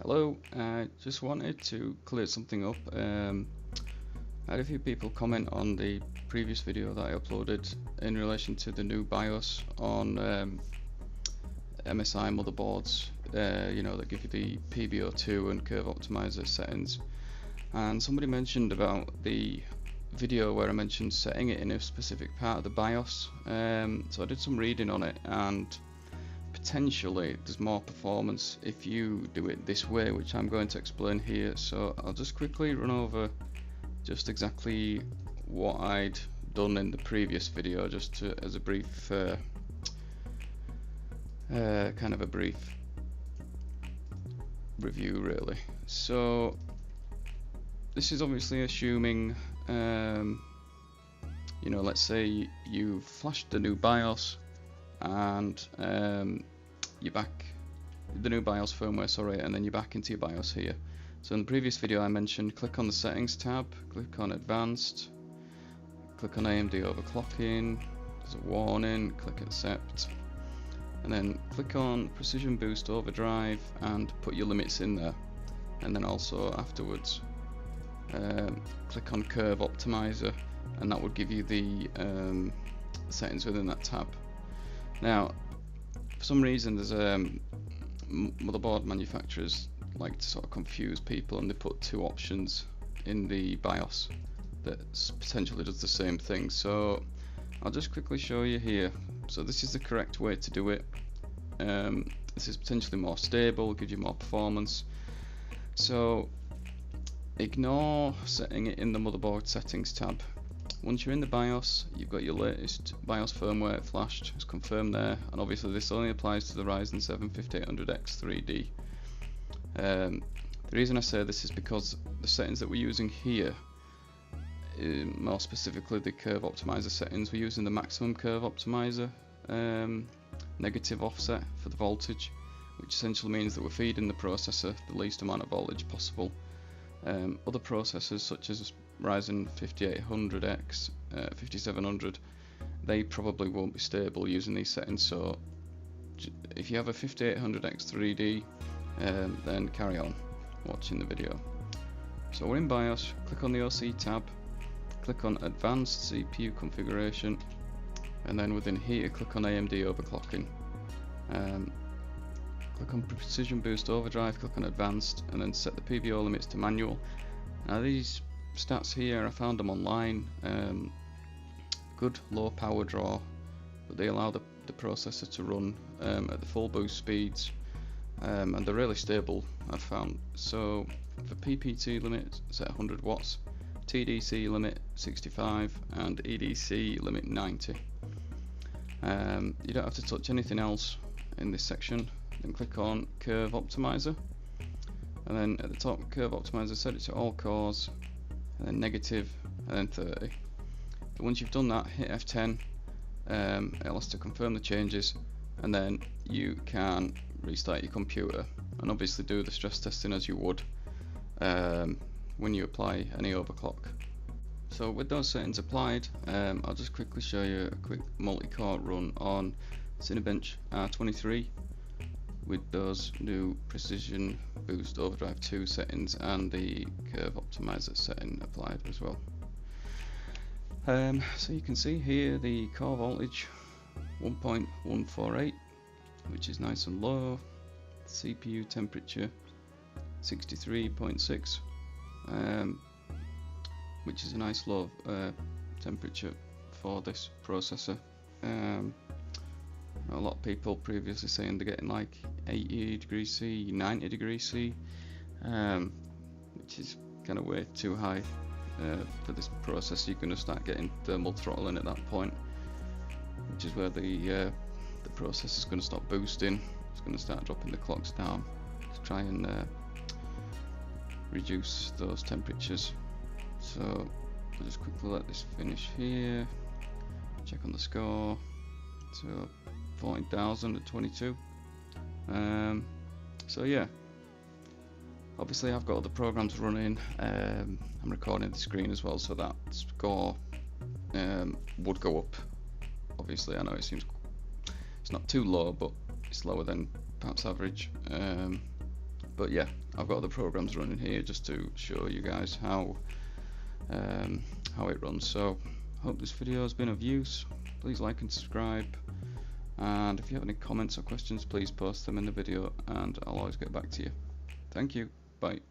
Hello, just wanted to clear something up. I had a few people comment on the previous video that I uploaded in relation to the new BIOS on MSI motherboards, that give you the PBO2 and curve optimizer settings. And somebody mentioned about the video where I mentioned setting it in a specific part of the BIOS. So I did some reading on it, and potentially there's more performance if you do it this way, which I'm going to explain here. So I'll just quickly run over just exactly what I'd done in the previous video, just as a brief kind of a brief review really. So this is obviously assuming let's say you flashed the new BIOS and you're back, the new BIOS firmware, sorry, and then you're back into your BIOS here. So in the previous video I mentioned click on the settings tab, click on advanced, click on AMD overclocking, there's a warning, click accept, and then click on precision boost overdrive and put your limits in there, and then also afterwards click on curve optimizer, and that would give you the settings within that tab. Now, for some reason, there's motherboard manufacturers like to sort of confuse people, and they put two options in the BIOS that potentially does the same thing. So I'll just quickly show you here. So this is the correct way to do it. This is potentially more stable, gives you more performance. So ignore setting it in the motherboard settings tab. Once you're in the BIOS, you've got your latest BIOS firmware flashed, it's confirmed there, and obviously this only applies to the Ryzen 5800X3D. The reason I say this is because the settings that we're using here, more specifically the curve optimizer settings, we're using the maximum curve optimizer negative offset for the voltage, which essentially means that we're feeding the processor the least amount of voltage possible. Other processors such as Ryzen 5800X, 5700, they probably won't be stable using these settings. So if you have a 5800X3D, then carry on watching the video. So we're in BIOS, click on the OC tab, click on advanced CPU configuration, and then within here click on AMD overclocking. Click on precision boost overdrive, click on advanced, and then set the PBO limits to manual. Now these stats here, I found them online. Good low power draw, but they allow the processor to run at the full boost speeds, and they're really stable, I've found. So for PPT limit set 100 watts, TDC limit 65, and EDC limit 90. You don't have to touch anything else in this section. Then click on curve optimizer, and then at the top curve optimizer, set it to all cores, and then negative, and then 30. But once you've done that, hit F10. It'll ask to confirm the changes, and then you can restart your computer and obviously do the stress testing as you would when you apply any overclock. So with those settings applied, I'll just quickly show you a quick multi-core run on Cinebench R23 with those new precision boost overdrive 2 settings and the curve optimizer setting applied as well. So you can see here the core voltage 1.148, which is nice and low. CPU temperature 63.6, which is a nice low temperature for this processor. A lot of people previously saying they're getting like 80 degrees C, 90 degrees C, which is kind of way too high for this processor. You're going to start getting thermal throttling at that point, which is where the processor is going to stop boosting. It's going to start dropping the clocks down to try and reduce those temperatures. So I'll just quickly let this finish here, check on the score. So 14,022. So yeah, obviously I've got other programs running. I'm recording the screen as well, so that score would go up. Obviously I know it seems it's not too low, but it's lower than perhaps average. But yeah, I've got the programs running here just to show you guys how it runs. So hope this video has been of use. Please like and subscribe, and if you have any comments or questions, please post them in the video and I'll always get back to you. Thank you. Bye.